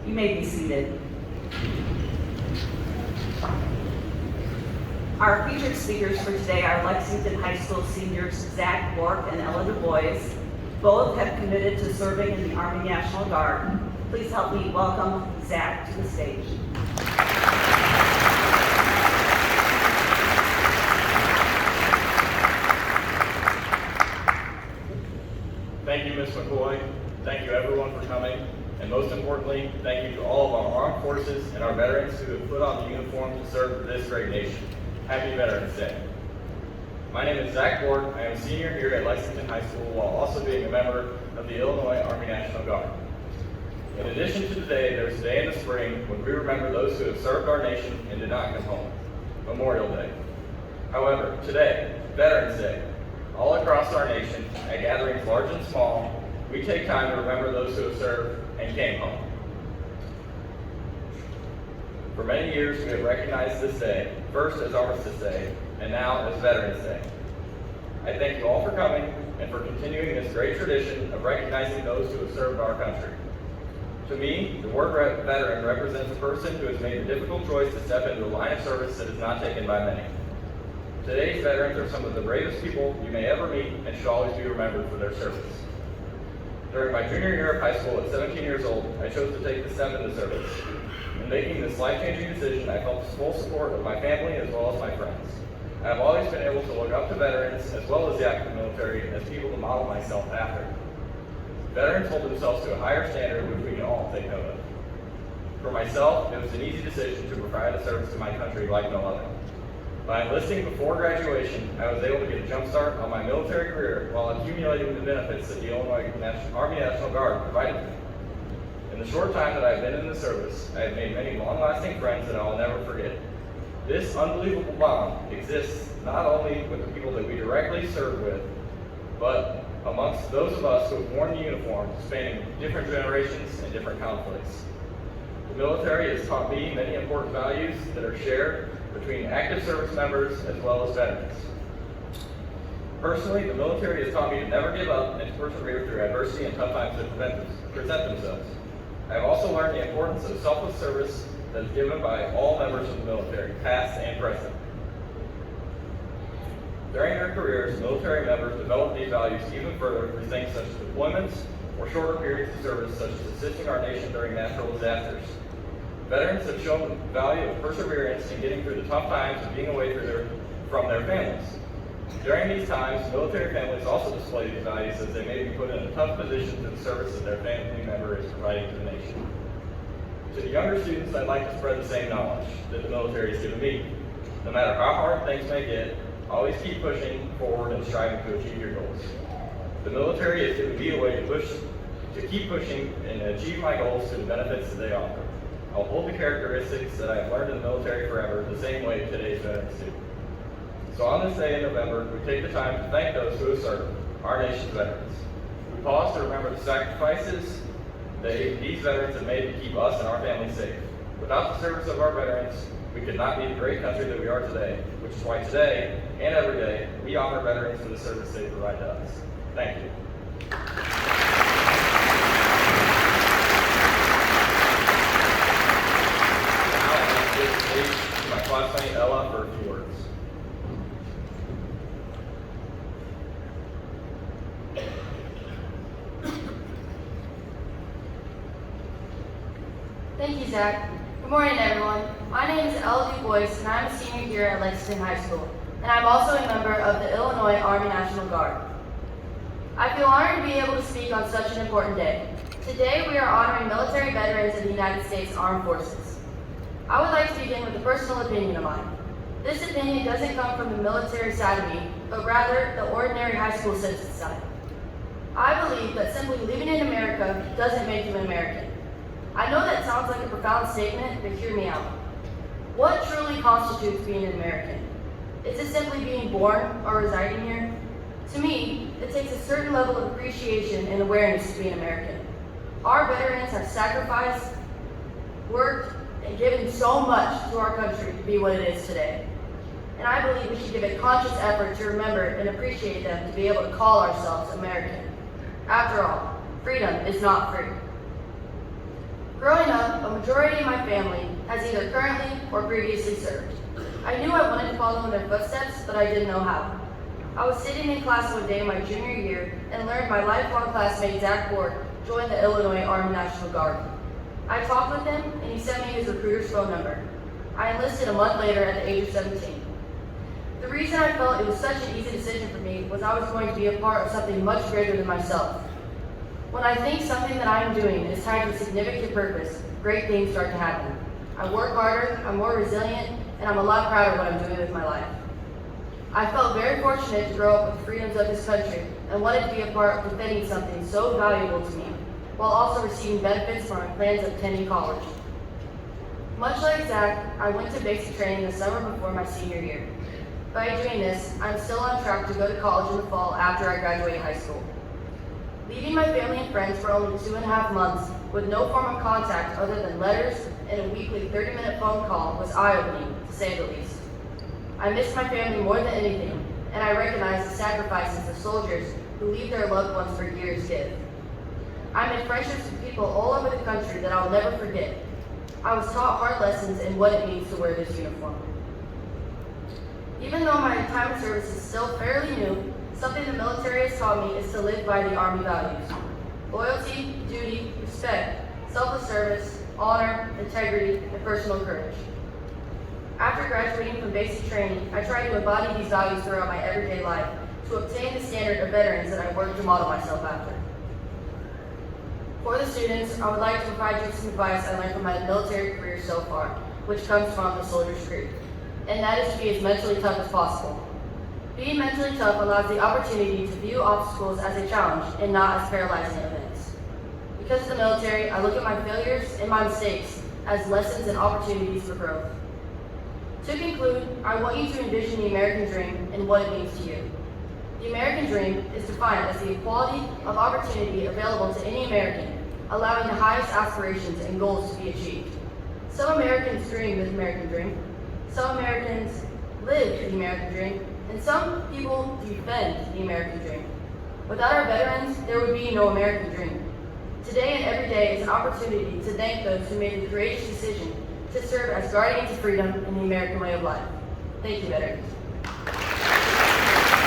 You may be seated. Our featured speakers for today are Lexington High School seniors Zach, Bork, and DuBois. Both have committed to serving in the Army National Guard. Please help me welcome Zach to the stage. Thank you, Ms. McCoy. Thank you, everyone, for coming. And most importantly, thank you to all of our armed forces and our veterans who have put on the uniform to serve this great nation. Happy Veterans Day. My name is Zach Bork. I am a senior here at Lexington High School while also being a member of the Illinois Army National Guard. In addition to today, there's a day in the spring when we remember those who have served our nation and did not come home, Memorial Day. However, today, Veterans Day, all across our nation, at gatherings large and small, we take time to remember those who have served and came home. For many years, we have recognized this day, first as Armistice Day, and now as Veterans Day. I thank you all for coming and for continuing this great tradition of recognizing those who have served our country. To me, the word veteran represents a person who has made the difficult choice to step into a line of service that is not taken by many. Today's veterans are some of the bravest people you may ever meet and should always be remembered for their service. During my junior year of high school at 17 years old, I chose to take the step into service. In making this life-changing decision, I felt the full support of my family as well as my friends. I have always been able to look up to veterans as well as the active military as people to model myself after. Veterans hold themselves to a higher standard which we can all take note of. For myself, it was an easy decision to provide a service to my country like no other. By enlisting before graduation, I was able to get a jump start on my military career while accumulating the benefits that the Illinois Army National Guard provided me. In the short time that I have been in the service, I have made many long-lasting friends that I will never forget. This unbelievable bond exists not only with the people that we directly serve with, but amongst those of us who have worn the uniform spanning different generations and different conflicts. The military has taught me many important values that are shared between active service members as well as veterans. Personally, the military has taught me to never give up and to persevere through adversity and tough times that present themselves. I have also learned the importance of selfless service that is given by all members of the military, past and present. During their careers, military members develop these values even further through things such as deployments or shorter periods of service, such as assisting our nation during natural disasters. Veterans have shown the value of perseverance in getting through the tough times of being away from their families. During these times, military families also display these values as they may be put in a tough position to the service that their family member is providing to the nation. To the younger students, I'd like to spread the same knowledge that the military has given me. No matter how hard things may get, always keep pushing forward and striving to achieve your goals. The military has given me a way to keep pushing and achieve my goals through the benefits that they offer. I'll hold the characteristics that I have learned in the military forever the same way today's veterans do. So on this day in November, we take the time to thank those who have served, our nation's veterans. We pause to remember the sacrifices these veterans have made to keep us and our families safe. Without the service of our veterans, we could not be the great country that we are today, which is why today and every day, we honor veterans for the service they provide to us. Thank you. Now I'm going to give the stage to my classmate Ella for a few words. Thank you, Zach. Good morning, everyone. My name is DuBois, and I'm a senior here at Lexington High School, and I'm also a member of the Illinois Army National Guard. I feel honored to be able to speak on such an important day. Today, we are honoring military veterans of the United States Armed Forces. I would like to begin with a personal opinion of mine. This opinion doesn't come from the military side of me, but rather the ordinary high school citizen side. I believe that simply living in America doesn't make you an American. I know that sounds like a profound statement, but hear me out. What truly constitutes being an American? Is it simply being born or residing here? To me, it takes a certain level of appreciation and awareness to be an American. Our veterans have sacrificed, worked, and given so much to our country to be what it is today. And I believe we should give a conscious effort to remember and appreciate them to be able to call ourselves American. After all, freedom is not free. Growing up, a majority of my family has either currently or previously served. I knew I wanted to follow in their footsteps, but I didn't know how. I was sitting in class one day my junior year and learned my lifelong classmate Zach Bork joined the Illinois Army National Guard. I talked with him and he sent me his recruiter's phone number. I enlisted a month later at the age of 17. The reason I felt it was such an easy decision for me was I was going to be a part of something much greater than myself. When I think something that I am doing is tied to a significant purpose, great things start to happen. I work harder, I'm more resilient, and I'm a lot prouder of what I'm doing with my life. I felt very fortunate to grow up with the freedoms of this country and wanted to be a part of defending something so valuable to me, while also receiving benefits from my plans of attending college. Much like Zach, I went to basic training the summer before my senior year. By doing this, I'm still on track to go to college in the fall after I graduate high school. Leaving my family and friends for only 2.5 months with no form of contact other than letters and a weekly 30-minute phone call was eye-opening, to say the least. I missed my family more than anything, and I recognize the sacrifices the soldiers who leave their loved ones for years give. I made friendships with people all over the country that I'll never forget. I was taught hard lessons in what it means to wear this uniform. Even though my time in service is still fairly new, something the military has taught me is to live by the Army values: loyalty, duty, respect, selfless service, honor, integrity, and personal courage. After graduating from basic training, I tried to embody these values throughout my everyday life to obtain the standard of veterans that I work to model myself after. For the students, I would like to provide you some advice I learned from my military career so far, which comes from the Soldier's Creed, and that is to be as mentally tough as possible. Being mentally tough allows the opportunity to view obstacles as a challenge and not as paralyzing events. Because of the military, I look at my failures and my mistakes as lessons and opportunities for growth. To conclude, I want you to envision the American dream and what it means to you. The American dream is defined as the equality of opportunity available to any American, allowing the highest aspirations and goals to be achieved. Some Americans dream the American dream, some Americans live the American dream, and some people defend the American dream. Without our veterans, there would be no American dream. Today and every day is an opportunity to thank those who made the courageous decision to serve as guardians of freedom in the American way of life. Thank you, veterans.